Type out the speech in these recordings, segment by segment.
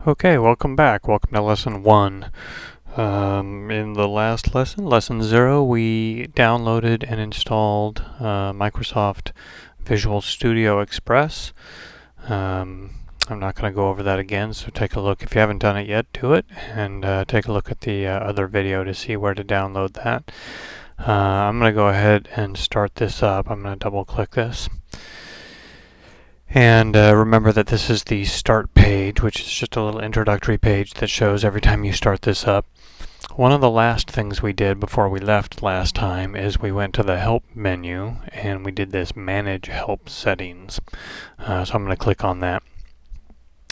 Okay, welcome back. Welcome to Lesson 1. In the last lesson, Lesson 0, we downloaded and installed Microsoft Visual Studio Express. I'm not going to go over that again, so take a look. If you haven't done it yet, do it, and take a look at the other video to see where to download that. I'm going to go ahead and start this up. I'm going to double-click this. And remember that this is the start page, which is just a little introductory page that shows every time you start this up. One of the last things we did before we left last time is we went to the Help menu and we did this Manage Help Settings. So I'm going to click on that.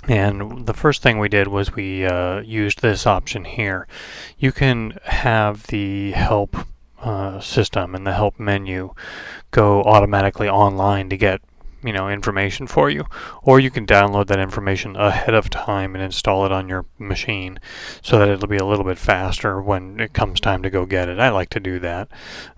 And the first thing we did was we used this option here. You can have the Help system and the Help menu go automatically online to get information for you, or you can download that information ahead of time and install it on your machine so that it'll be a little bit faster when it comes time to go get it. I like to do that.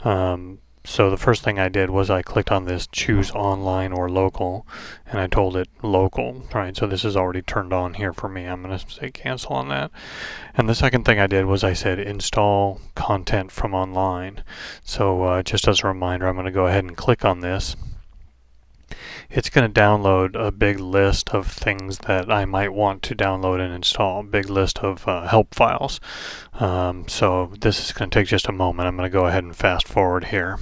So the first thing I did was I clicked on this choose online or local, and I told it local, right? So this is already turned on here for me. I'm going to say cancel on that. And the second thing I did was I said install content from online. So just as a reminder, I'm going to go ahead and click on this. It's going to download a big list of things that I might want to download and install, a big list of help files. So this is going to take just a moment. I'm going to go ahead and fast forward here.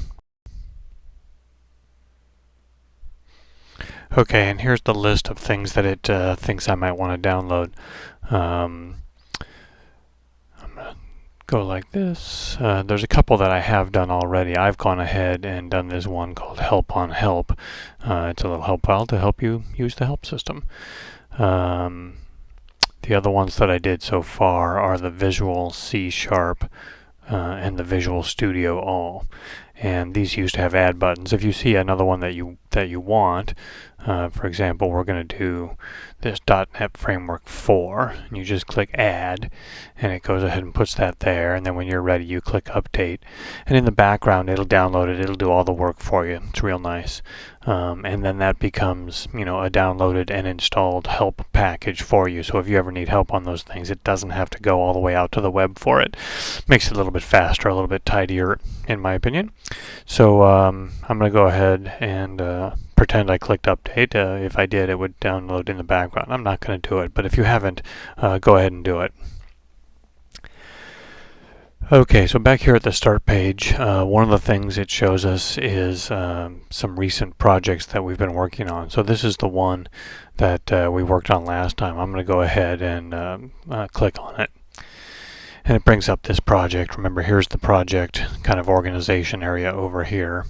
Okay, and here's the list of things that it thinks I might want to download. Go like this. There's a couple that I have done already. I've gone ahead and done this one called Help on Help. It's a little help file to help you use the help system. The other ones that I did so far are the Visual C# and the Visual Studio All. And these used to have add buttons. If you see another one that you want, for example, we're going to do this .NET Framework 4, and you just click Add, and it goes ahead and puts that there, and then when you're ready, you click Update. And in the background, it'll download it, it'll do all the work for you. It's real nice. And then that becomes, a downloaded and installed help package for you. So if you ever need help on those things, it doesn't have to go all the way out to the web for it. Makes it a little bit faster, a little bit tidier, in my opinion. So I'm going to go ahead and pretend I clicked update. If I did, it would download in the background. I'm not going to do it, but if you haven't, go ahead and do it. Okay, so back here at the start page, one of the things it shows us is some recent projects that we've been working on. So this is the one that we worked on last time. I'm going to go ahead and click on it. And it brings up this project. Remember, here's the project kind of organization area over here.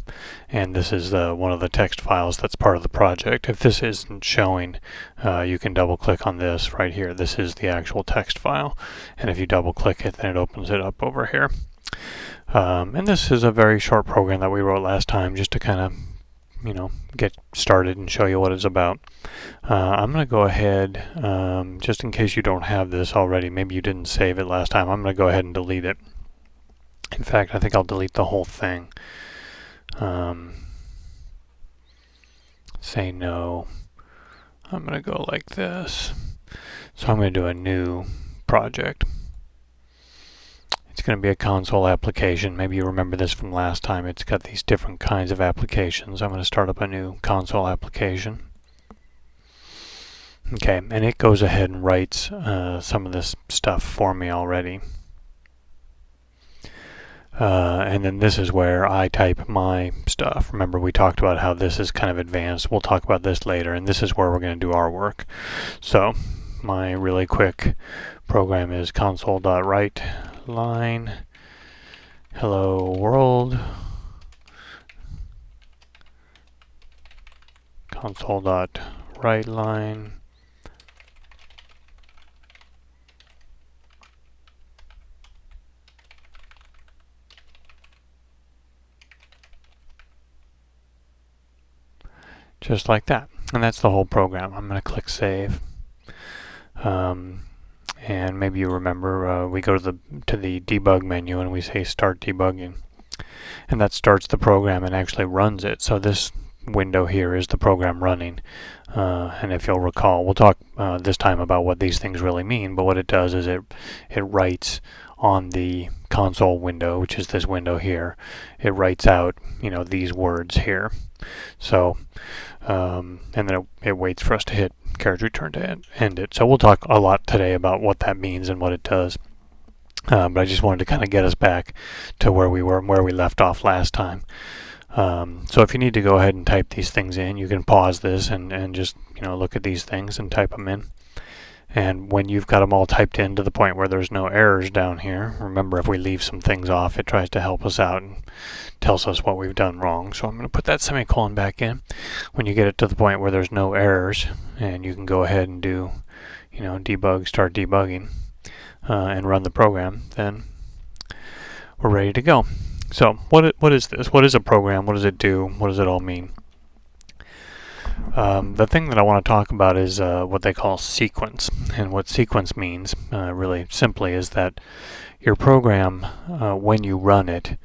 And this is one of the text files that's part of the project. If this isn't showing, you can double click on this right here. This is the actual text file. And if you double click it, then it opens it up over here. And this is a very short program that we wrote last time just to kind of get started and show you what it's about. I'm going to go ahead, just in case you don't have this already, maybe you didn't save it last time, I'm going to go ahead and delete it. In fact, I think I'll delete the whole thing. Say no. I'm going to go like this. So I'm going to do a new project. It's going to be a console application. Maybe you remember this from last time. It's got these different kinds of applications. I'm going to start up a new console application. Okay, and it goes ahead and writes some of this stuff for me already. And then this is where I type my stuff. Remember, we talked about how this is kind of advanced. We'll talk about this later, and this is where we're going to do our work. So my really quick program is console.writeLine hello world, console.writeLine just like that. And that's the whole program. I'm going to click Save. And maybe you remember we go to the debug menu and we say start debugging. And that starts the program and actually runs it. So this window here is the program running. And if you'll recall, we'll talk this time about what these things really mean, but what it does is it writes on the console window, which is this window here, it writes out, these words here. So, and then it waits for us to hit carriage return to end it. So we'll talk a lot today about what that means and what it does. But I just wanted to kind of get us back to where we were and where we left off last time. So if you need to go ahead and type these things in, you can pause this and just look at these things and type them in. And when you've got them all typed in to the point where there's no errors down here, remember if we leave some things off, it tries to help us out and tells us what we've done wrong. So I'm going to put that semicolon back in. When you get it to the point where there's no errors, and you can go ahead and do, debug, start debugging, and run the program, then we're ready to go. So what is this? What is a program? What does it do? What does it all mean? The thing that I want to talk about is what they call sequence. And what sequence means, really simply, is that your program, when you run it,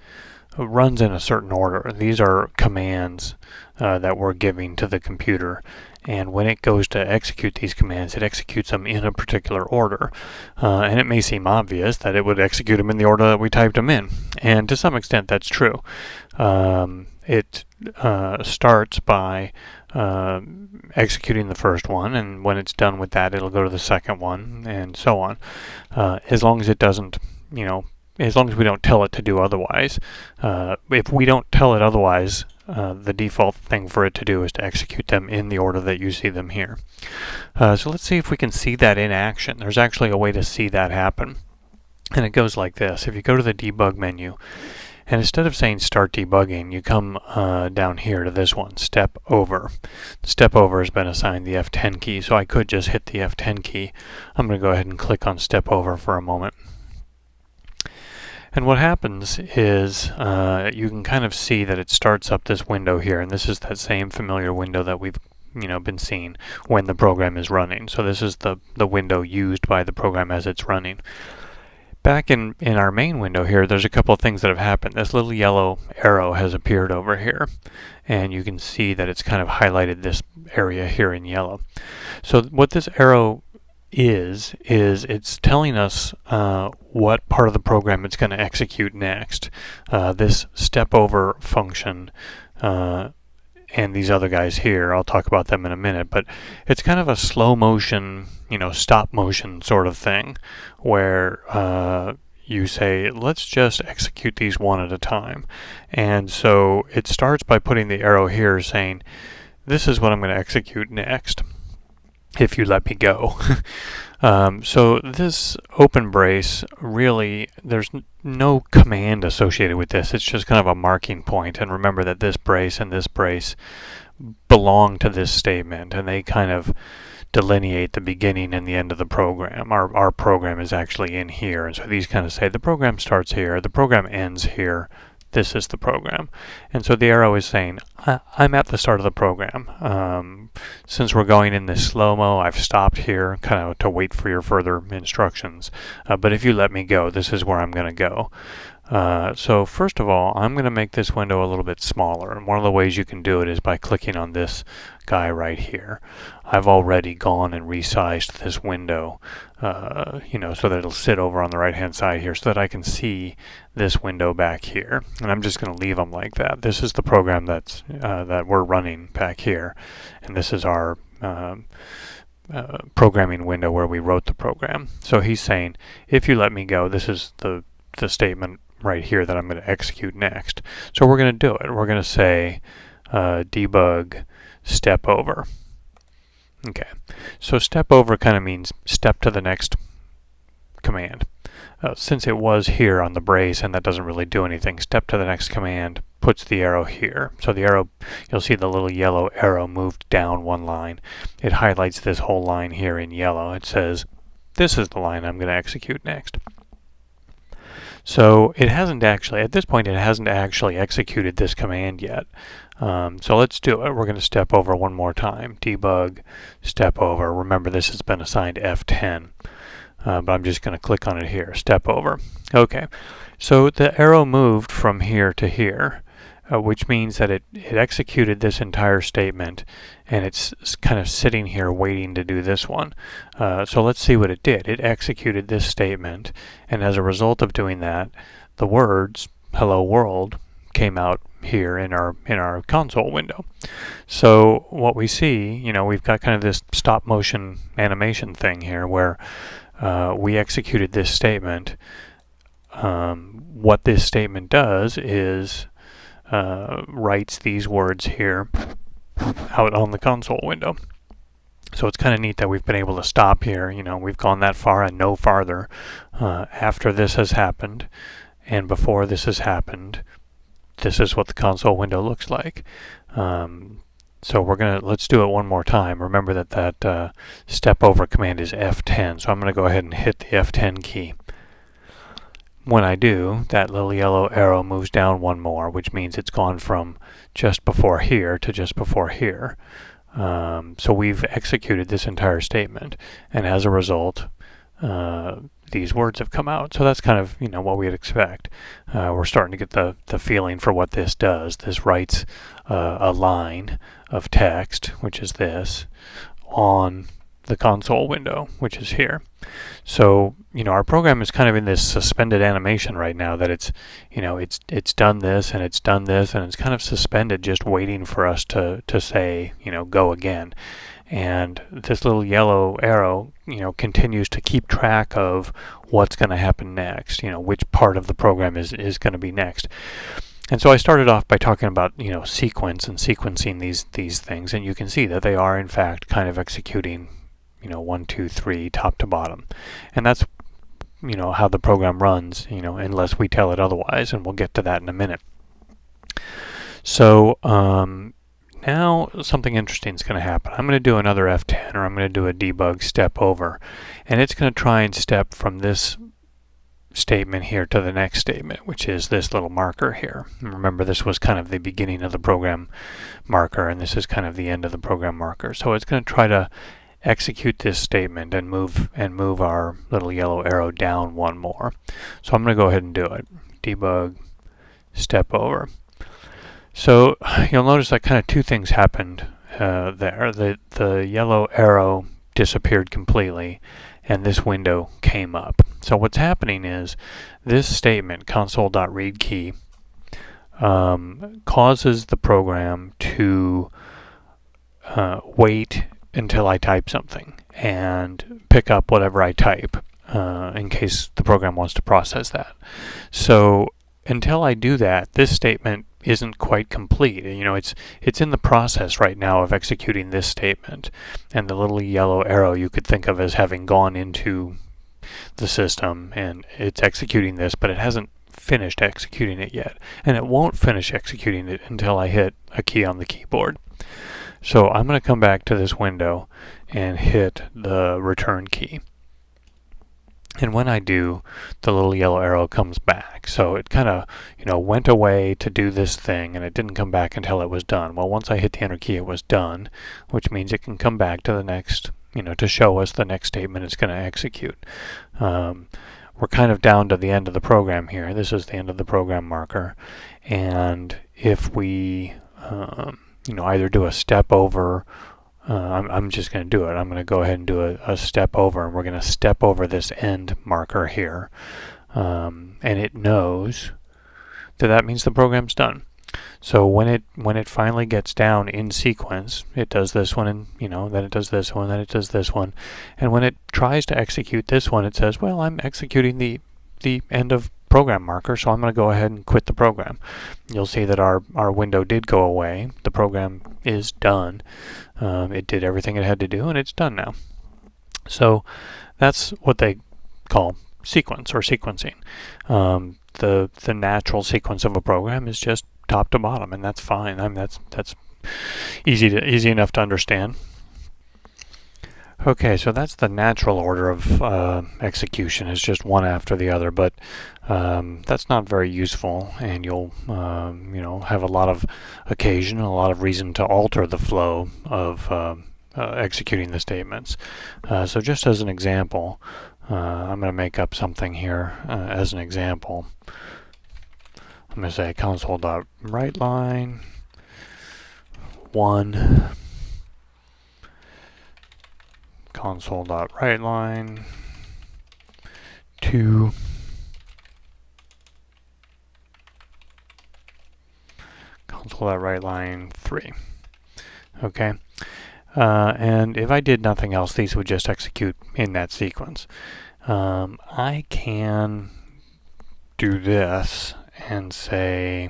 runs in a certain order. These are commands that we're giving to the computer. And when it goes to execute these commands, it executes them in a particular order. And it may seem obvious that it would execute them in the order that we typed them in. And to some extent, that's true. It starts by executing the first one, and when it's done with that, it'll go to the second one, and so on. As long as it doesn't, as long as we don't tell it to do otherwise. If we don't tell it otherwise, the default thing for it to do is to execute them in the order that you see them here. So let's see if we can see that in action. There's actually a way to see that happen. And it goes like this. If you go to the debug menu, and instead of saying start debugging, you come down here to this one, step over. Step over has been assigned the F10 key, so I could just hit the F10 key. I'm going to go ahead and click on step over for a moment. And what happens is you can kind of see that it starts up this window here, and this is that same familiar window that we've been seeing when the program is running. So this is the window used by the program as it's running. Back in our main window here, there's a couple of things that have happened. This little yellow arrow has appeared over here, and you can see that it's kind of highlighted this area here in yellow. So what this arrow is it's telling us what part of the program it's going to execute next. This step over function and these other guys here, I'll talk about them in a minute, but it's kind of a slow motion, stop motion sort of thing, where you say, let's just execute these one at a time. And so it starts by putting the arrow here saying, this is what I'm going to execute next, if you let me go. So this open brace, really, there's no command associated with this. It's just kind of a marking point. And remember that this brace and this brace belong to this statement, and they kind of delineate the beginning and the end of the program. Our program is actually in here, and so these kind of say the program starts here, the program ends here, this is the program. And so the arrow is saying, I'm at the start of the program. Since we're going in this slow-mo, I've stopped here kind of to wait for your further instructions. But if you let me go, this is where I'm going to go. So first of all, I'm going to make this window a little bit smaller. And one of the ways you can do it is by clicking on this guy right here. I've already gone and resized this window, so that it'll sit over on the right-hand side here so that I can see this window back here. And I'm just going to leave them like that. This is the program that we're running back here. And this is our programming window where we wrote the program. So he's saying, if you let me go, this is the statement right here that I'm going to execute next. So we're going to do it. We're going to say debug step over. Okay, so step over kind of means step to the next command. Since it was here on the brace and that doesn't really do anything, step to the next command puts the arrow here. So the arrow, you'll see the little yellow arrow moved down one line. It highlights this whole line here in yellow. It says, this is the line I'm going to execute next. So it hasn't actually, at this point, it hasn't actually executed this command yet. So let's do it. We're going to step over one more time. Debug, step over. Remember, this has been assigned F10. But I'm just going to click on it here. Step over. Okay. So the arrow moved from here to here. which means that it executed this entire statement, and it's kind of sitting here waiting to do this one. So let's see what it did. It executed this statement, and as a result of doing that, the words "Hello World" came out here in our console window. So what we see, we've got kind of this stop motion animation thing here where we executed this statement. What this statement does is writes these words here out on the console window. So it's kind of neat that we've been able to stop here. We've gone that far and no farther after this has happened, and before this has happened. This is what the console window looks like. So let's do it one more time. Remember that step over command is F10, so I'm going to go ahead and hit the F10 key. When I do, that little yellow arrow moves down one more, which means it's gone from just before here to just before here. So we've executed this entire statement, and as a result, these words have come out. So that's kind of what we'd expect. We're starting to get the feeling for what this does. This writes a line of text, which is this, on the console window, which is here. So our program is kind of in this suspended animation right now, that it's done this and it's done this, and it's kind of suspended, just waiting for us to say go again. And this little yellow arrow continues to keep track of what's going to happen next, which part of the program is going to be next. And so I started off by talking about sequence and sequencing these things, and you can see that they are in fact kind of executing 1, 2, 3 top to bottom. And that's how the program runs, unless we tell it otherwise, and we'll get to that in a minute. So now something interesting is going to happen. I'm going to do another F10, or I'm going to do a debug step over, and it's going to try and step from this statement here to the next statement, which is this little marker here. And remember, this was kind of the beginning of the program marker, and this is kind of the end of the program marker. So it's going to try to execute this statement and move our little yellow arrow down one more. So I'm going to go ahead and do it. Debug step over. So you'll notice that kind of two things happened there. The yellow arrow disappeared completely, and this window came up. So what's happening is this statement, console.readKey, causes the program to wait until I type something and pick up whatever I type in case the program wants to process that. So until I do that, this statement isn't quite complete. It's in the process right now of executing this statement, and the little yellow arrow you could think of as having gone into the system, and it's executing this, but it hasn't finished executing it yet, and it won't finish executing it until I hit a key on the keyboard. So I'm going to come back to this window and hit the return key. And when I do, the little yellow arrow comes back. So it kind of, went away to do this thing, and it didn't come back until it was done. Well, once I hit the enter key, it was done, which means it can come back to the next, to show us the next statement it's going to execute. We're kind of down to the end of the program here. This is the end of the program marker. And if we, either do a step over, I'm just going to do it. I'm going to go ahead and do a step over, and we're going to step over this end marker here. And it knows that means the program's done. So when it finally gets down in sequence, it does this one, and then it does this one, then it does this one. And when it tries to execute this one, it says, well, I'm executing the end of program marker, so I'm going to go ahead and quit the program. You'll see that our window did go away. The program is done. It did everything it had to do, and it's done now. So that's what they call sequence or sequencing. The natural sequence of a program is just top to bottom, and that's fine. That's easy enough to understand. Okay, so that's the natural order of execution. It's just one after the other, but that's not very useful, and you'll have a lot of occasion, a lot of reason to alter the flow of executing the statements. So just as an example, I'm going to make up something here as an example. I'm going to say console.WriteLine 1, console.WriteLine 2, console.WriteLine 3. Okay, and if I did nothing else, these would just execute in that sequence. I can do this and say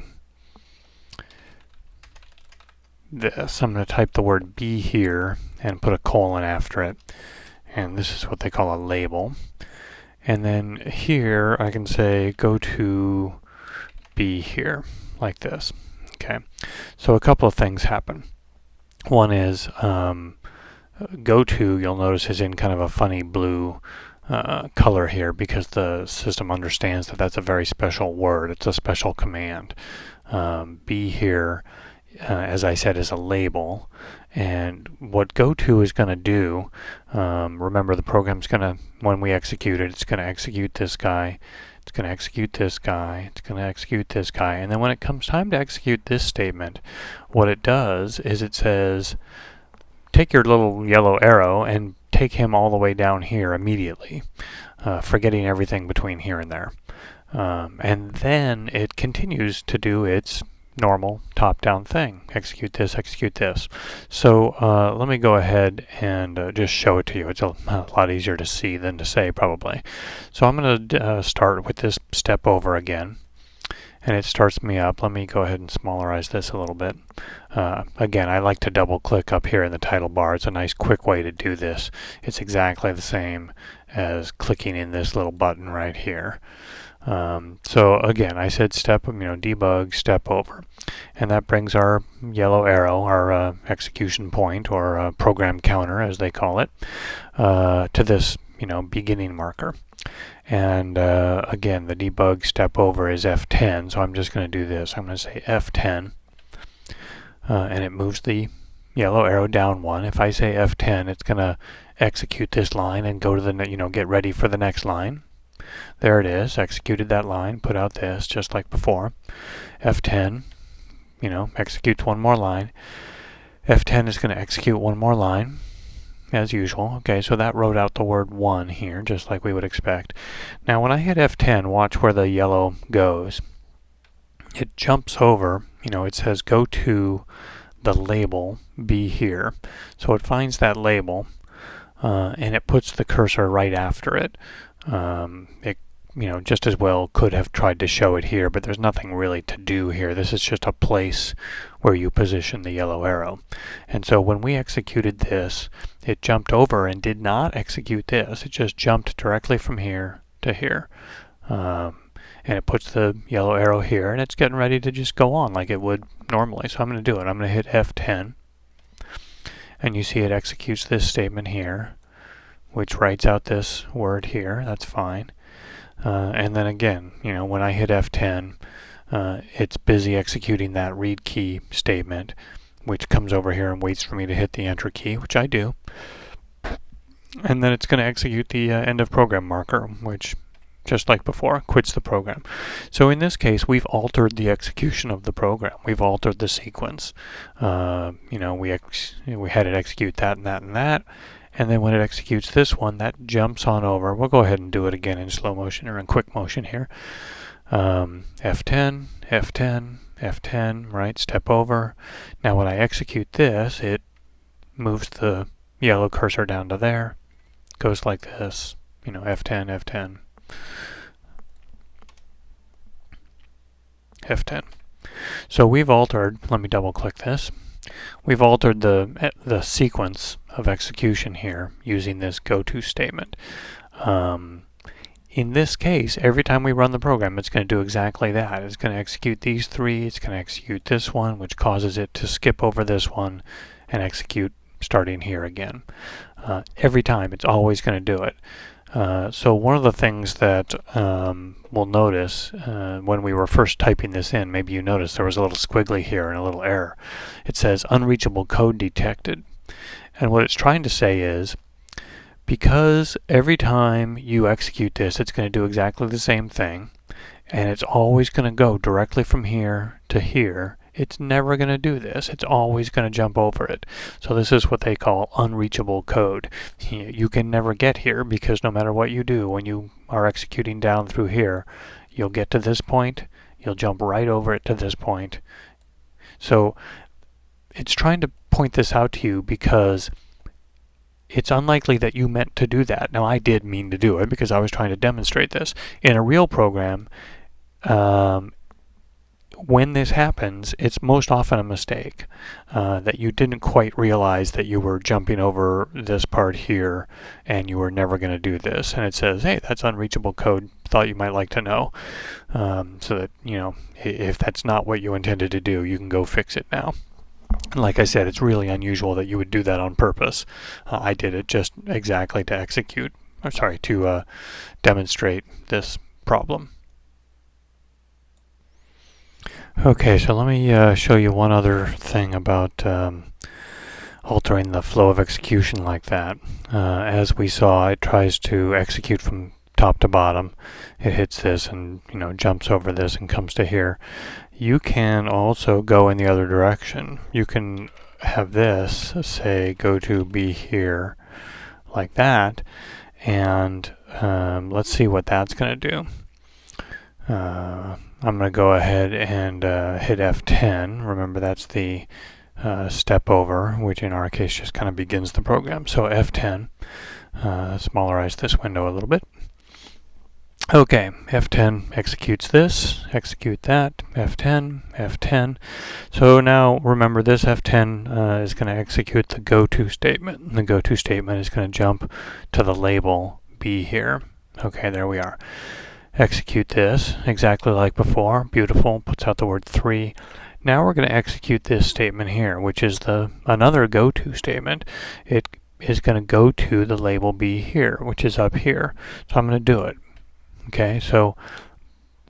this. I'm going to type the word B here and put a colon after it, and this is what they call a label. And then here I can say go to B here, like this. Okay, so a couple of things happen. One is go to, you'll notice, is in kind of a funny blue color here because the system understands that that's a very special word. It's a special command. B here, as I said, is a label. And what go to is going to do, remember the program's going to, when we execute it, it's going to execute this guy, it's going to execute this guy, it's going to execute this guy, and then when it comes time to execute this statement, what it does is it says, take your little yellow arrow and take him all the way down here immediately, forgetting everything between here and there. And then it continues to do its normal top-down thing. Execute this, execute this. So let me go ahead and just show it to you. It's a lot easier to see than to say, probably. So I'm going to start with this step over again. And it starts me up. Let me go ahead and smallerize this a little bit. Again, I like to double click up here in the title bar. It's a nice quick way to do this. It's exactly the same as clicking in this little button right here. So again, I said step, debug, step over. And that brings our yellow arrow, our execution point, or program counter as they call it, to this beginning marker. And again, the debug step over is F10, so I'm just going to do this. I'm going to say F10, and it moves the yellow arrow down one. If I say F10, it's going to execute this line and go to the, get ready for the next line. There it is, executed that line, put out this, just like before. F10, executes one more line. F10 is going to execute one more line, as usual. Okay, so that wrote out the word 1 here, just like we would expect. Now when I hit F10, watch where the yellow goes. It jumps over, it says go to the label B here. So it finds that label, and it puts the cursor right after it. It just as well could have tried to show it here, but there's nothing really to do here. This is just a place where you position the yellow arrow. And so when we executed this, it jumped over and did not execute this. It just jumped directly from here to here. And it puts the yellow arrow here, and it's getting ready to just go on like it would normally. So I'm going to do it. I'm going to hit F10, and you see it executes this statement here, which writes out this word here. That's fine. And then again, when I hit F10, it's busy executing that read key statement, which comes over here and waits for me to hit the enter key, which I do. And then it's going to execute the end of program marker, which, just like before, quits the program. So in this case, we've altered the execution of the program. We've altered the sequence. We had it execute that and that and that. And then when it executes this one, that jumps on over. We'll go ahead and do it again in slow motion or in quick motion here. F10, F10, F10, right, step over. Now when I execute this, it moves the yellow cursor down to there. Goes like this, F10, F10, F10. So we've altered, let me double click this. We've altered the sequence of execution here using this go-to statement. In this case, every time we run the program, it's going to do exactly that. It's going to execute these three, it's going to execute this one, which causes it to skip over this one and execute starting here again. Every time, it's always going to do it. So one of the things that we'll notice when we were first typing this in, maybe you noticed there was a little squiggly here and a little error. It says unreachable code detected. And what it's trying to say is, because every time you execute this, it's going to do exactly the same thing, and it's always going to go directly from here to here. It's never going to do this. It's always going to jump over it. So this is what they call unreachable code. You can never get here because no matter what you do, when you are executing down through here, you'll get to this point, you'll jump right over it to this point. So it's trying to point this out to you because it's unlikely that you meant to do that. Now, I did mean to do it because I was trying to demonstrate this. In a real program, when this happens, it's most often a mistake, that you didn't quite realize that you were jumping over this part here and you were never going to do this. And it says, hey, that's unreachable code. Thought you might like to know. So that, if that's not what you intended to do, you can go fix it now. And like I said, it's really unusual that you would do that on purpose. I did it just exactly to demonstrate this problem. Okay, so let me show you one other thing about altering the flow of execution like that. As we saw, it tries to execute from top to bottom. It hits this and jumps over this and comes to here. You can also go in the other direction. You can have this, say, go to be here, like that, and let's see what that's going to do. I'm going to go ahead and hit F10. Remember, that's the step over, which in our case just kind of begins the program. So F10, smallerize this window a little bit. Okay, F10 executes this, execute that, F10, F10. So now remember, this F10 is going to execute the goto statement. The goto statement is going to jump to the label be here. Okay, there we are. Execute this exactly like before. Beautiful, puts out the word 3. Now we're going to execute this statement here, which is another goto statement. It is going to go to the label be here, which is up here. So I'm going to do it. Okay, so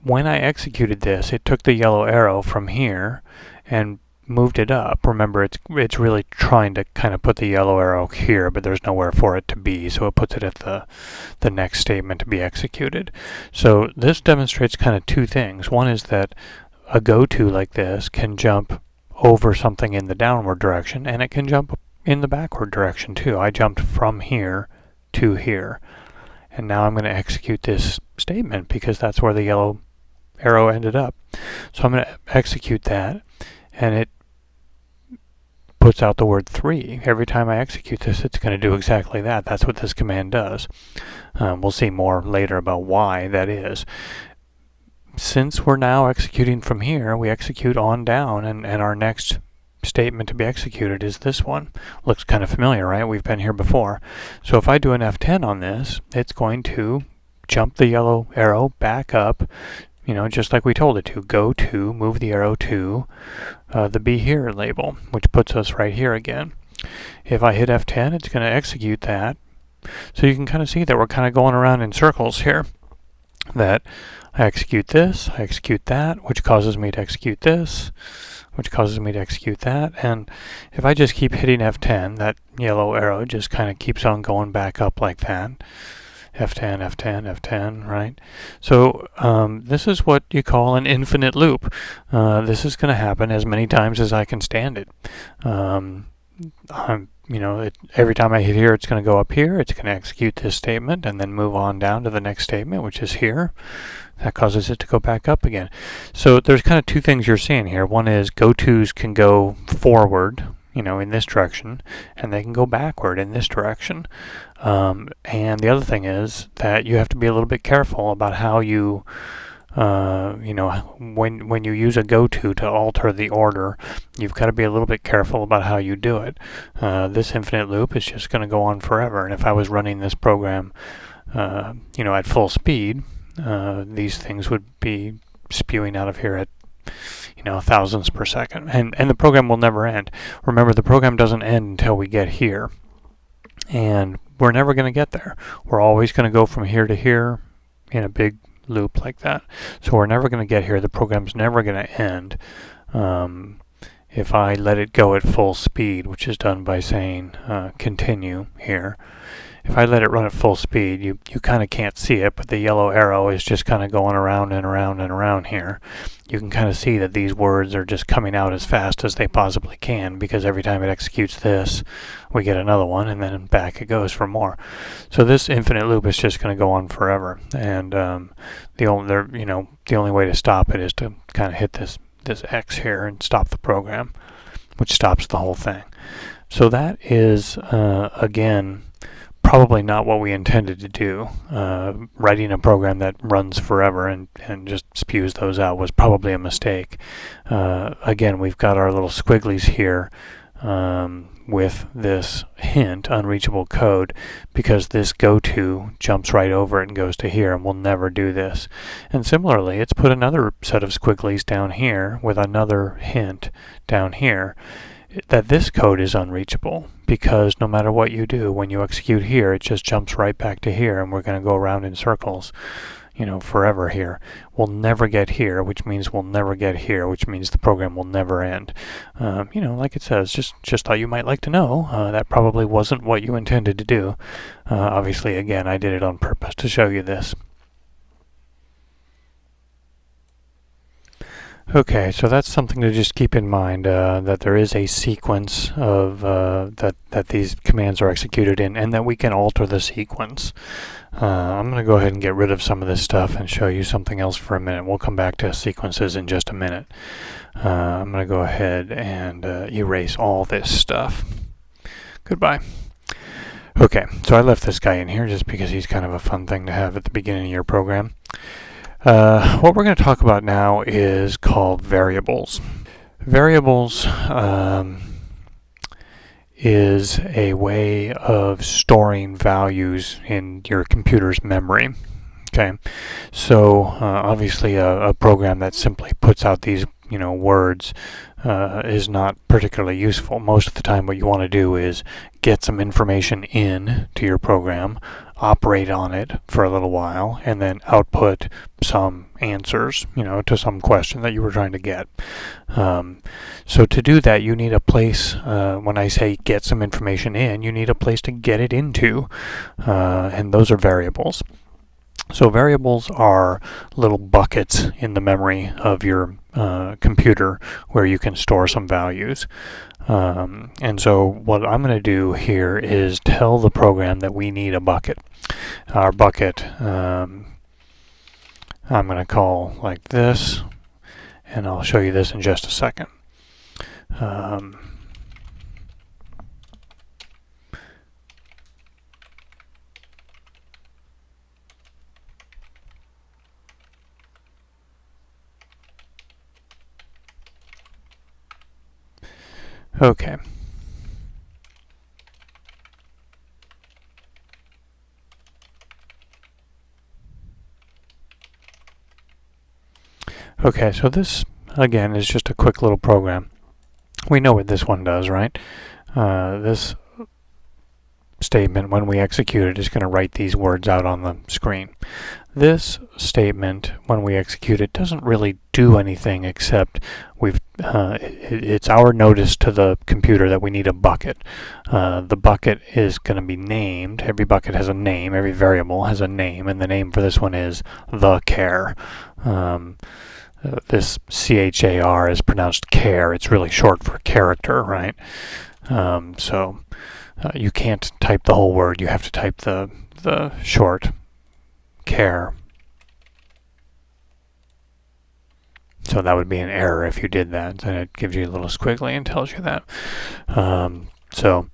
when I executed this, it took the yellow arrow from here and moved it up. Remember, it's really trying to kind of put the yellow arrow here, but there's nowhere for it to be, so it puts it at the next statement to be executed. So this demonstrates kind of two things. One is that a goto like this can jump over something in the downward direction, and it can jump in the backward direction too. I jumped from here to here. And now I'm going to execute this statement because that's where the yellow arrow ended up. So I'm going to execute that, and it puts out the word 3. Every time I execute this, it's going to do exactly that. That's what this command does. We'll see more later about why that is. Since we're now executing from here, we execute on down, and our next statement to be executed is this one. Looks kind of familiar, right? We've been here before. So if I do an F10 on this, it's going to jump the yellow arrow back up, just like we told it to. Go to, move the arrow to the be here label, which puts us right here again. If I hit F10, it's going to execute that. So you can kind of see that we're kind of going around in circles here. That I execute this, I execute that, which causes me to execute this, which causes me to execute that. And if I just keep hitting F10, that yellow arrow just kind of keeps on going back up like that. F10, F10, F10, right? So this is what you call an infinite loop. This is going to happen as many times as I can stand it. Every time I hit here, it's going to go up here. It's going to execute this statement and then move on down to the next statement, which is here. That causes it to go back up again. So there's kind of two things you're seeing here. One is gotos can go forward, in this direction, and they can go backward in this direction. And the other thing is that you have to be a little bit careful about how you when you use a goto to alter the order, you've got to be a little bit careful about how you do it. This infinite loop is just going to go on forever, and if I was running this program, at full speed, these things would be spewing out of here at thousands per second, and the program will never end. Remember, the program doesn't end until we get here, and we're never going to get there. We're always going to go from here to here in a big loop like that. So we're never going to get here. The program's never going to end if I let it go at full speed, which is done by saying continue here. if I let it run at full speed, you kind of can't see it, but the yellow arrow is just kind of going around and around and around here. You can kind of see that these words are just coming out as fast as they possibly can, because every time it executes this, we get another one, and then back it goes for more. So this infinite loop is just going to go on forever, and the only way to stop it is to kind of hit this X here and stop the program, which stops the whole thing. So that is, again, probably not what we intended to do. Writing a program that runs forever and just spews those out was probably a mistake. Again, we've got our little squigglies here with this hint, unreachable code, because this goto jumps right over it and goes to here, and we'll never do this. And similarly, it's put another set of squigglies down here with another hint down here that this code is unreachable, because no matter what you do, when you execute here, it just jumps right back to here, and we're going to go around in circles, forever here. We'll never get here, which means we'll never get here, which means the program will never end. Like it says, just thought you might like to know. That probably wasn't what you intended to do. Obviously, again, I did it on purpose to show you this. Okay, so that's something to just keep in mind, that there is a sequence of that these commands are executed in, and that we can alter the sequence. I'm going to go ahead and get rid of some of this stuff and show you something else for a minute. We'll come back to sequences in just a minute. I'm going to go ahead and erase all this stuff. Goodbye. Okay, so I left this guy in here just because he's kind of a fun thing to have at the beginning of your program. What we're going to talk about now is called variables. Variables is a way of storing values in your computer's memory. Okay, so obviously a program that simply puts out these words is not particularly useful. Most of the time what you want to do is get some information in to your program, operate on it for a little while, and then output some answers, to some question that you were trying to get. So to do that, you need a place, when I say get some information in, you need a place to get it into, and those are variables. So variables are little buckets in the memory of your computer where you can store some values. And so what I'm going to do here is tell the program that we need a bucket. Our bucket I'm going to call like this, and I'll show you this in just a second. Okay. Okay, so this, again, is just a quick little program. We know what this one does, right? This statement, when we execute it, is going to write these words out on the screen. This statement, when we execute it, doesn't really do anything except it's our notice to the computer that we need a bucket. The bucket is going to be named. Every bucket has a name. Every variable has a name, and the name for this one is the char. This char is pronounced care. It's really short for character, right? So you can't type the whole word. You have to type the short care. So that would be an error if you did that, and it gives you a little squiggly and tells you that. So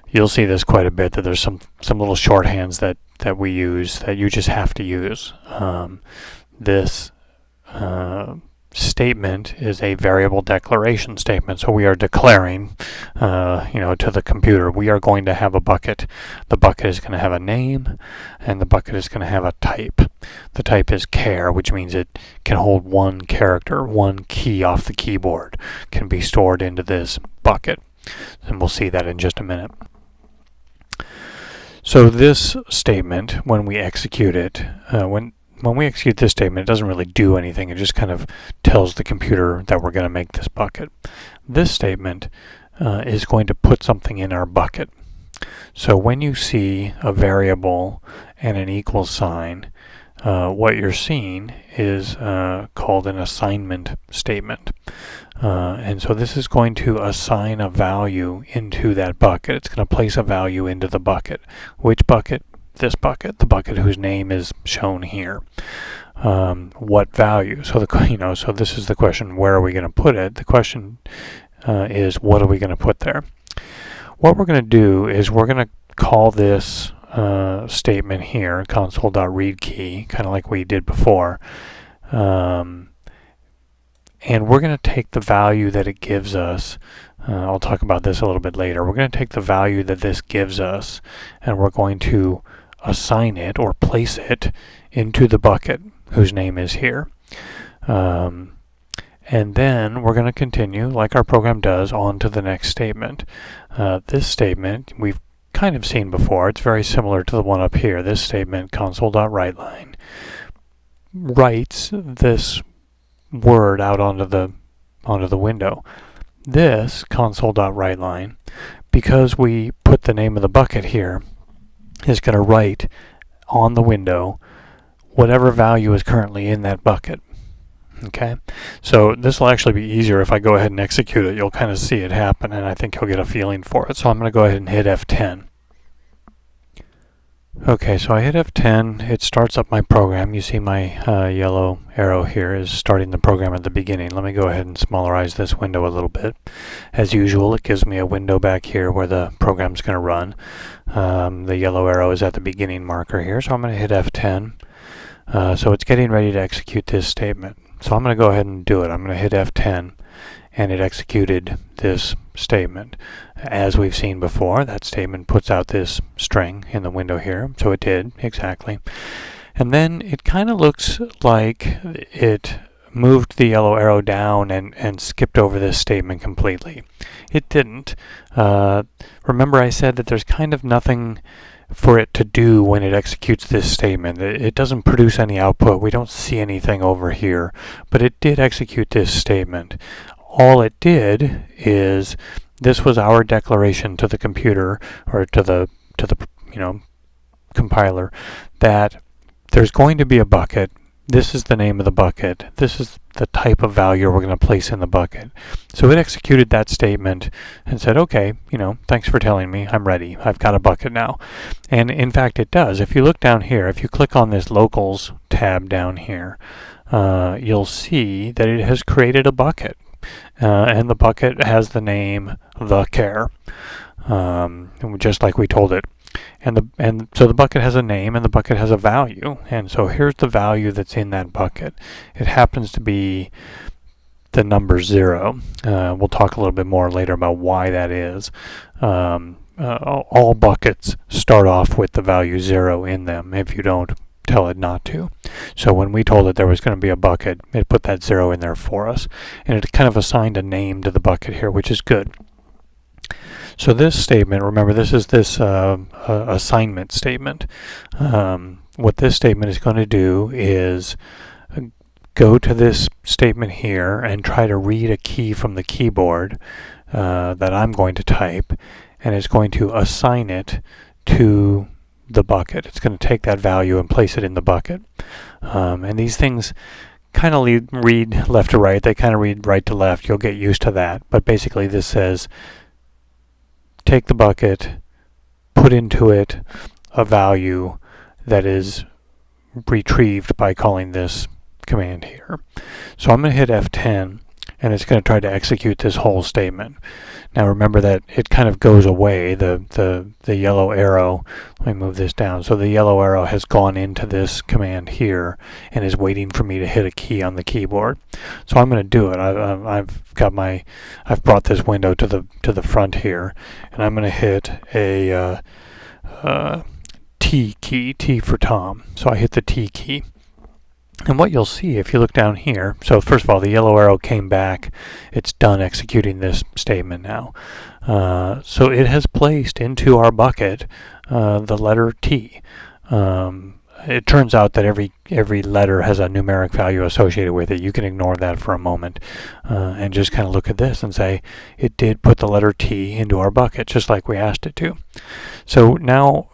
you'll see this quite a bit, that there's some little shorthands that we use that you just have to use. This statement is a variable declaration statement, so we are declaring to the computer we are going to have a bucket. The bucket is going to have a name, and the bucket is going to have a type. The type is char, which means it can hold one character, one key off the keyboard can be stored into this bucket, and we'll see that in just a minute. So this statement, when we execute it, when we execute this statement, it doesn't really do anything. It just kind of tells the computer that we're going to make this bucket. This statement is going to put something in our bucket. So when you see a variable and an equal sign, what you're seeing is called an assignment statement. And so this is going to assign a value into that bucket. It's going to place a value into the bucket. Which bucket? This bucket, the bucket whose name is shown here. What value? So so this is the question: where are we going to put it? The question is, what are we going to put there? What we're going to do is we're going to call this statement here console.readKey, kind of like we did before. And we're going to take the value that it gives us. I'll talk about this a little bit later. We're going to take the value that this gives us, and we're going to assign it or place it into the bucket whose name is here. And then we're going to continue, like our program does, on to the next statement. This statement we've kind of seen before. It's very similar to the one up here. This statement, console.writeLine, writes this word out onto the window. This console.writeLine, because we put the name of the bucket here, is going to write on the window whatever value is currently in that bucket. Okay, so this will actually be easier if I go ahead and execute it. You'll kind of see it happen, and I think you'll get a feeling for it. So I'm going to go ahead and hit F10. Okay, so I hit F10. It starts up my program. You see my yellow arrow here is starting the program at the beginning. Let me go ahead and smallerize this window a little bit. As usual, it gives me a window back here where the program's going to run. The yellow arrow is at the beginning marker here, so I'm going to hit F10. So it's getting ready to execute this statement. So I'm going to go ahead and do it. I'm going to hit F10, and it executed this statement. As we've seen before, that statement puts out this string in the window here. So it did, exactly. And then it kind of looks like it moved the yellow arrow down and skipped over this statement completely. It didn't. Remember I said that there's kind of nothing for it to do when it executes this statement. It doesn't produce any output. We don't see anything over here, but it did execute this statement. All it did is, this was our declaration to the computer, or to the compiler, that there's going to be a bucket. This is the name of the bucket. This is the type of value we're going to place in the bucket. So it executed that statement and said, okay, thanks for telling me. I'm ready. I've got a bucket now. And in fact, it does. If you look down here, if you click on this Locals tab down here, you'll see that it has created a bucket. And the bucket has the name TheCare, just like we told it. And so the bucket has a name, and the bucket has a value. And so here's the value that's in that bucket. It happens to be the number 0. We'll talk a little bit more later about why that is. All buckets start off with the value 0 in them if you don't tell it not to. So when we told it there was going to be a bucket, it put that 0 in there for us. And it kind of assigned a name to the bucket here, which is good. So this statement, remember, this is this assignment statement. What this statement is going to do is go to this statement here and try to read a key from the keyboard that I'm going to type, and it's going to assign it to the bucket. It's going to take that value and place it in the bucket. And these things kind of read left to right. They kind of read right to left. You'll get used to that. But basically this says, take the bucket, put into it a value that is retrieved by calling this command here. So I'm going to hit F10, and it's going to try to execute this whole statement. Now remember that it kind of goes away, the yellow arrow. Let me move this down. So the yellow arrow has gone into this command here and is waiting for me to hit a key on the keyboard. So I'm going to do it. I've brought this window to the front here, and I'm going to hit a T key, T for Tom. So I hit the T key. And what you'll see if you look down here, so first of all, the yellow arrow came back. It's done executing this statement now. So it has placed into our bucket the letter T. it turns out that every letter has a numeric value associated with it. You can ignore that for a moment and just kind of look at this and say it did put the letter T into our bucket just like we asked it to. So now,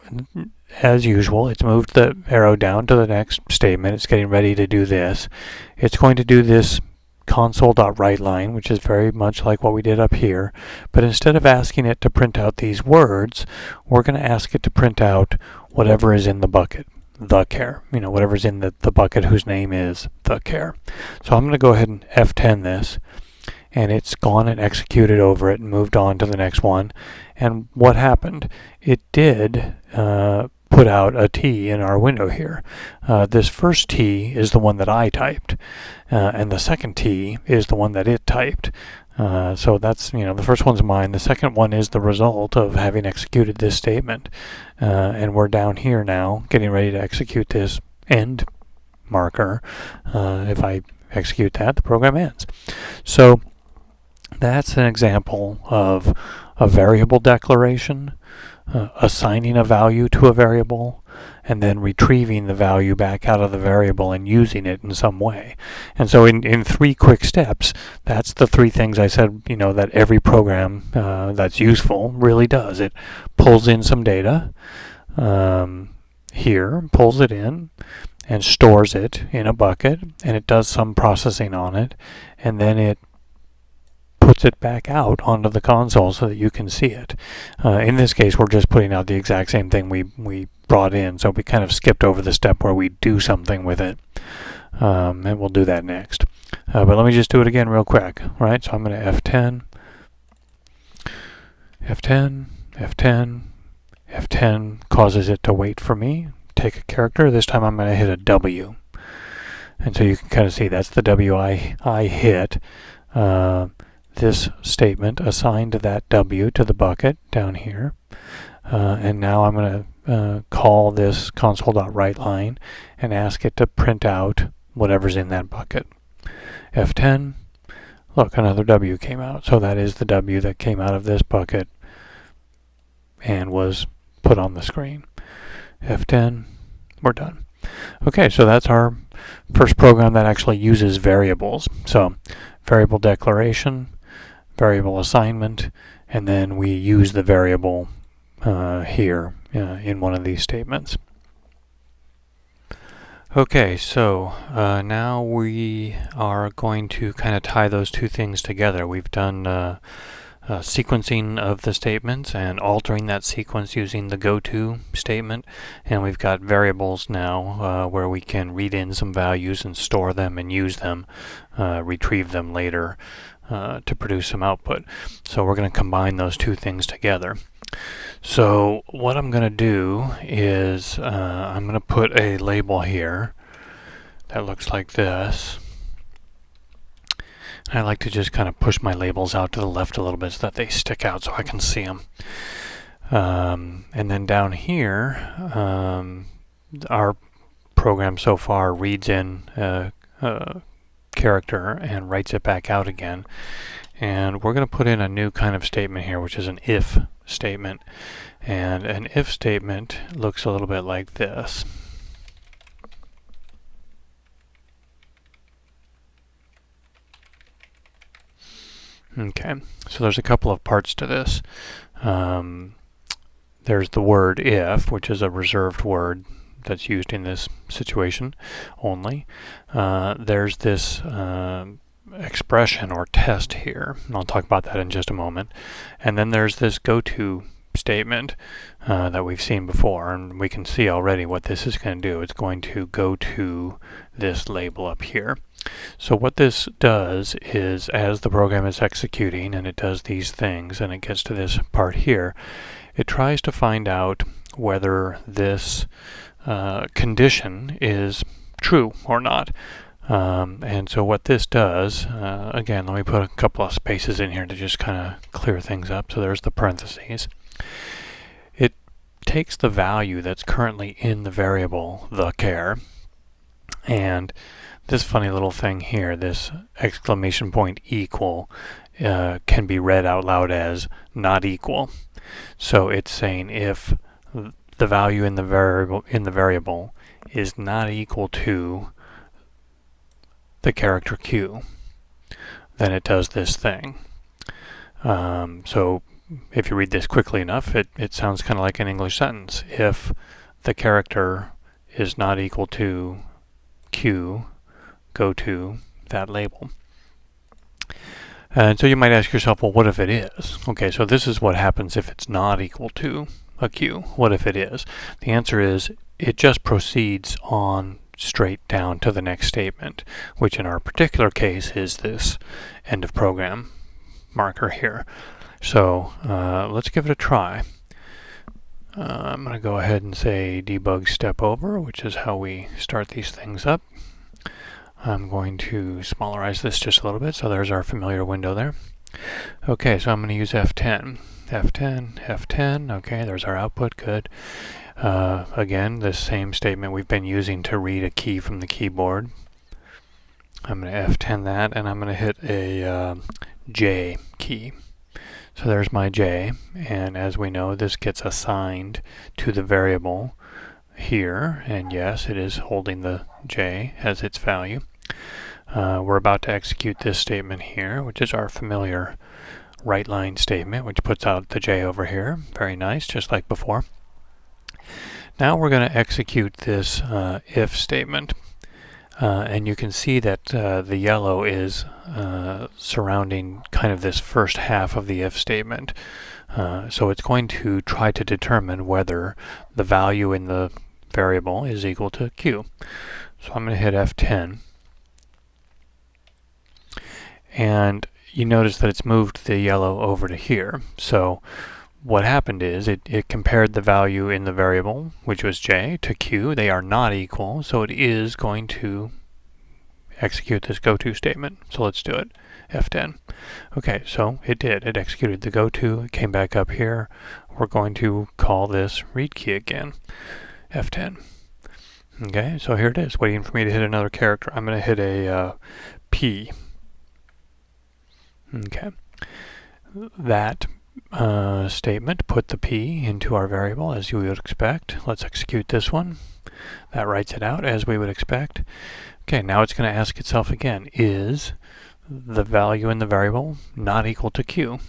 as usual, it's moved the arrow down to the next statement. It's getting ready to do this. It's going to do this console.writeLine, which is very much like what we did up here, but instead of asking it to print out these words, we're going to ask it to print out whatever is in the bucket, the char, whatever's in the bucket whose name is the char. So I'm going to go ahead and F10 this, and it's gone and executed over it and moved on to the next one. And what happened? It did put out a T in our window here. This first T is the one that I typed, and the second T is the one that it typed. So that's, the first one's mine. The second one is the result of having executed this statement. And we're down here now getting ready to execute this end marker. If I execute that, the program ends. So that's an example of a variable declaration, assigning a value to a variable, and then retrieving the value back out of the variable and using it in some way. And so in 3 quick steps, that's the 3 things I said, that every program that's useful really does. It pulls in some data here, pulls it in, and stores it in a bucket, and it does some processing on it, and then it puts it back out onto the console so that you can see it. In this case, we're just putting out the exact same thing we brought in, so we kind of skipped over the step where we do something with it, and we'll do that next. But let me just do it again real quick. All right, so I'm going to F10, F10, F10, F10 causes it to wait for me, take a character. This time I'm going to hit a W. And so you can kind of see that's the W I hit. This statement assigned that W to the bucket down here. And now I'm going to call this console.writeLine and ask it to print out whatever's in that bucket. F10, look, another W came out. So that is the W that came out of this bucket and was put on the screen. F10, we're done. Okay, so that's our first program that actually uses variables. So variable declaration, variable assignment, and then we use the variable here in one of these statements. Okay, so now we are going to kind of tie those 2 things together. We've done sequencing of the statements and altering that sequence using the goto statement, and we've got variables now where we can read in some values and store them and use them, retrieve them later to produce some output. So we're going to combine those 2 things together. So what I'm going to do is I'm going to put a label here that looks like this. I like to just kind of push my labels out to the left a little bit so that they stick out so I can see them. And then down here, our program so far reads in a character and writes it back out again. And we're going to put in a new kind of statement here, which is an if statement. And an if statement looks a little bit like this. Okay, so there's a couple of parts to this. There's the word if, which is a reserved word that's used in this situation only. There's this expression or test here, and I'll talk about that in just a moment. And then there's this goto statement that we've seen before, and we can see already what this is going to do. It's going to go to this label up here. So what this does is, as the program is executing and it does these things and it gets to this part here, it tries to find out whether this condition is true or not. And so what this does, again, let me put a couple of spaces in here to just kind of clear things up. So there's the parentheses. It takes the value that's currently in the variable, the char, and this funny little thing here, this exclamation point equal, can be read out loud as not equal. So it's saying if the value in the variable is not equal to the character Q, then it does this thing. So if you read this quickly enough, it sounds kind of like an English sentence. If the character is not equal to Q, go to that label. And so you might ask yourself, well, what if it is? Okay, so this is what happens if it's not equal to a Q. What if it is? The answer is it just proceeds on straight down to the next statement, which in our particular case is this end of program marker here. So let's give it a try. I'm going to go ahead and say debug step over, which is how we start these things up. I'm going to smallerize this just a little bit, so there's our familiar window there. Okay, so I'm going to use F10. F10, F10, okay, there's our output, good. Again, this same statement we've been using to read a key from the keyboard. I'm going to F10 that, and I'm going to hit a J key. So there's my J, and as we know, this gets assigned to the variable here, and yes, it is holding the J as its value. We're about to execute this statement here, which is our familiar right line statement, which puts out the J over here. Very nice, just like before. Now we're going to execute this if statement, and you can see that the yellow is surrounding kind of this first half of the if statement. So it's going to try to determine whether the value in the variable is equal to Q. So I'm going to hit F10. And you notice that it's moved the yellow over to here. So what happened is it compared the value in the variable, which was J, to Q. They are not equal, so it is going to execute this goto statement. So let's do it. F10. Okay, so it did. It executed the goto. It came back up here. We're going to call this read key again. F10. Okay, so here it is, waiting for me to hit another character. I'm going to hit a P. Okay. That statement put the P into our variable as you would expect. Let's execute this one. That writes it out as we would expect. Okay, now it's going to ask itself again, is the value in the variable not equal to Q?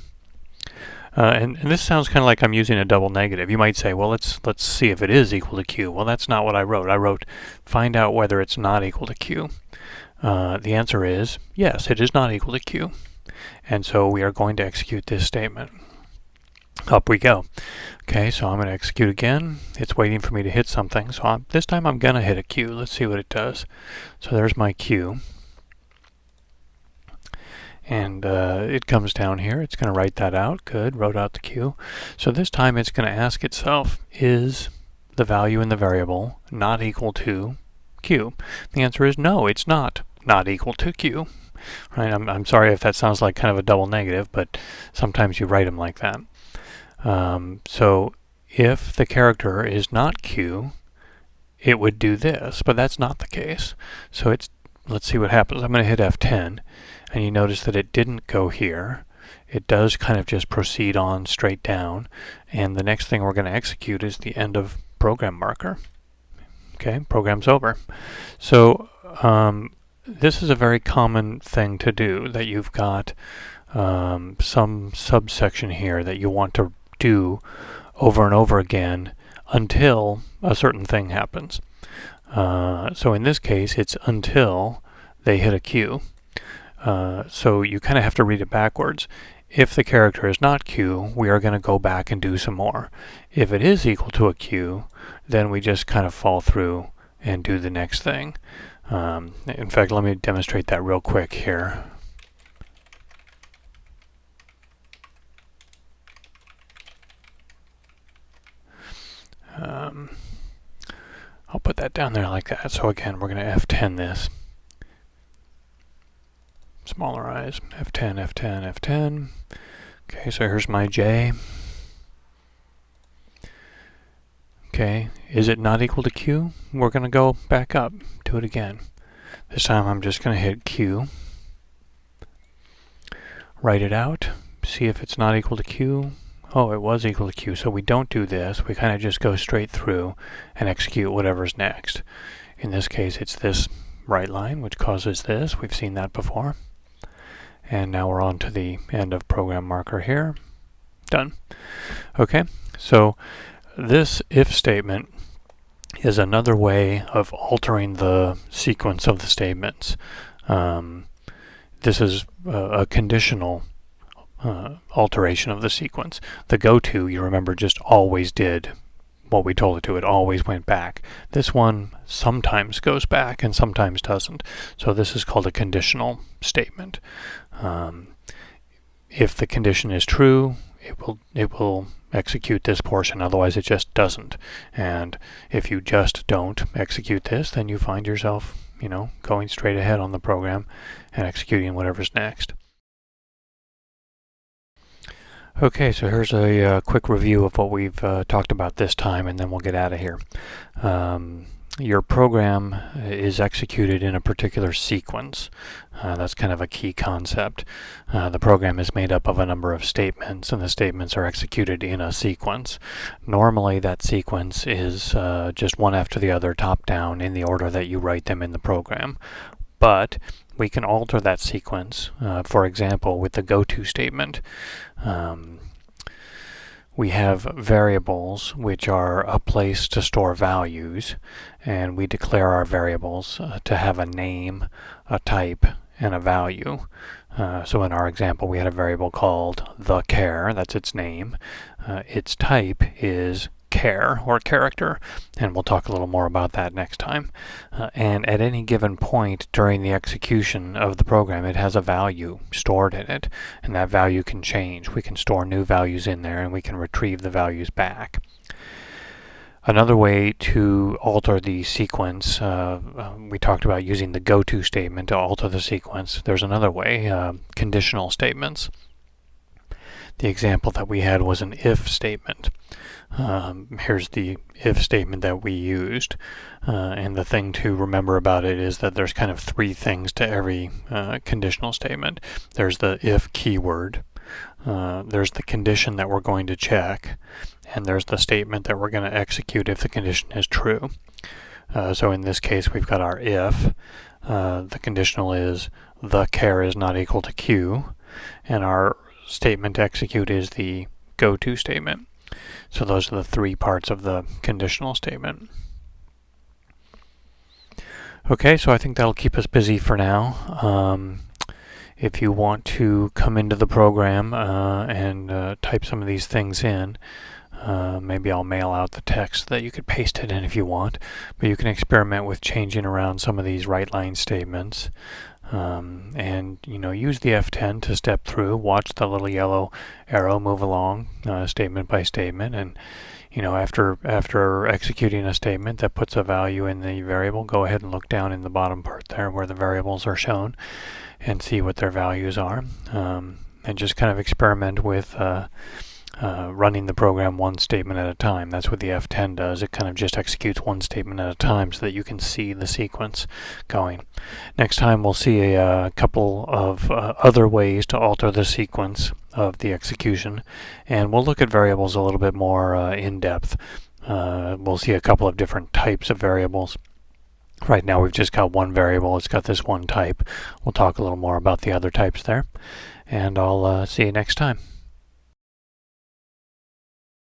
And this sounds kind of like I'm using a double negative. You might say, well, let's see if it is equal to Q. Well, that's not what I wrote. I wrote, find out whether it's not equal to Q. The answer is, yes, it is not equal to Q. And so we are going to execute this statement. Up we go. Okay, so I'm going to execute again. It's waiting for me to hit something. So this time I'm going to hit a Q. Let's see what it does. So there's my Q. And it comes down here. It's going to write that out. Good, wrote out the Q. So this time it's going to ask itself, is the value in the variable not equal to Q? The answer is no, it's not equal to Q. Right? I'm sorry if that sounds like kind of a double negative, but sometimes you write them like that. So if the character is not Q, it would do this, but that's not the case. So let's see what happens. I'm going to hit F10. And you notice that it didn't go here. It does kind of just proceed on straight down. And the next thing we're going to execute is the end of program marker. Okay, program's over. So this is a very common thing to do, that you've got some subsection here that you want to do over and over again until a certain thing happens. So in this case, it's until they hit a Q. So you kind of have to read it backwards. If the character is not Q, we are going to go back and do some more. If it is equal to a Q, then we just kind of fall through and do the next thing. In fact, let me demonstrate that real quick here. I'll put that down there like that. So again, we're going to F10 this. Smallerize, F10, F10, F10. Okay, so here's my J. Okay, is it not equal to Q? We're going to go back up, do it again. This time I'm just going to hit Q. Write it out, see if it's not equal to Q. oh, it was equal to Q. So we don't do this. We kind of just go straight through and execute whatever's next. In this case, it's this right line, which causes this. We've seen that before. And now we're on to the end of program marker here. Done. Okay, so this if statement is another way of altering the sequence of the statements. This is a conditional alteration of the sequence. The goto, you remember, just always did what we told it to. It always went back. This one sometimes goes back and sometimes doesn't. So this is called a conditional statement. If the condition is true, it will execute this portion, otherwise it just doesn't. And if you just don't execute this, then you find yourself, going straight ahead on the program and executing whatever's next. Okay, so here's a quick review of what we've talked about this time, and then we'll get out of here. Your program is executed in a particular sequence. That's kind of a key concept. The program is made up of a number of statements, and the statements are executed in a sequence. Normally that sequence is just one after the other, top down, in the order that you write them in the program. But we can alter that sequence, for example, with the goto statement. We have variables which are a place to store values, and we declare our variables to have a name, a type, and a value. So in our example, we had a variable called the_char, that's its name. Its type is char, or character, and we'll talk a little more about that next time. And at any given point during the execution of the program, it has a value stored in it, and that value can change. We can store new values in there, and we can retrieve the values back. Another way to alter the sequence, we talked about using the goto statement to alter the sequence. There's another way, conditional statements. The example that we had was an if statement. Here's the if statement that we used, and the thing to remember about it is that there's kind of three things to every conditional statement. There's the if keyword, there's the condition that we're going to check, and there's the statement that we're going to execute if the condition is true. So in this case we've got our if, the conditional is the_char is not equal to Q, and our statement to execute is the goto statement. So those are the three parts of the conditional statement. Okay, so I think that'll keep us busy for now. If you want to come into the program and type some of these things in, maybe I'll mail out the text that you could paste it in if you want, but you can experiment with changing around some of these right line statements. And use the F10 to step through, watch the little yellow arrow move along statement by statement, and after executing a statement that puts a value in the variable, go ahead and look down in the bottom part there where the variables are shown and see what their values are, and just kind of experiment with running the program one statement at a time. That's what the F10 does. It kind of just executes one statement at a time so that you can see the sequence going. Next time we'll see a couple of other ways to alter the sequence of the execution, and we'll look at variables a little bit more in depth. We'll see a couple of different types of variables. Right now we've just got one variable. It's got this one type. We'll talk a little more about the other types there, and I'll see you next time.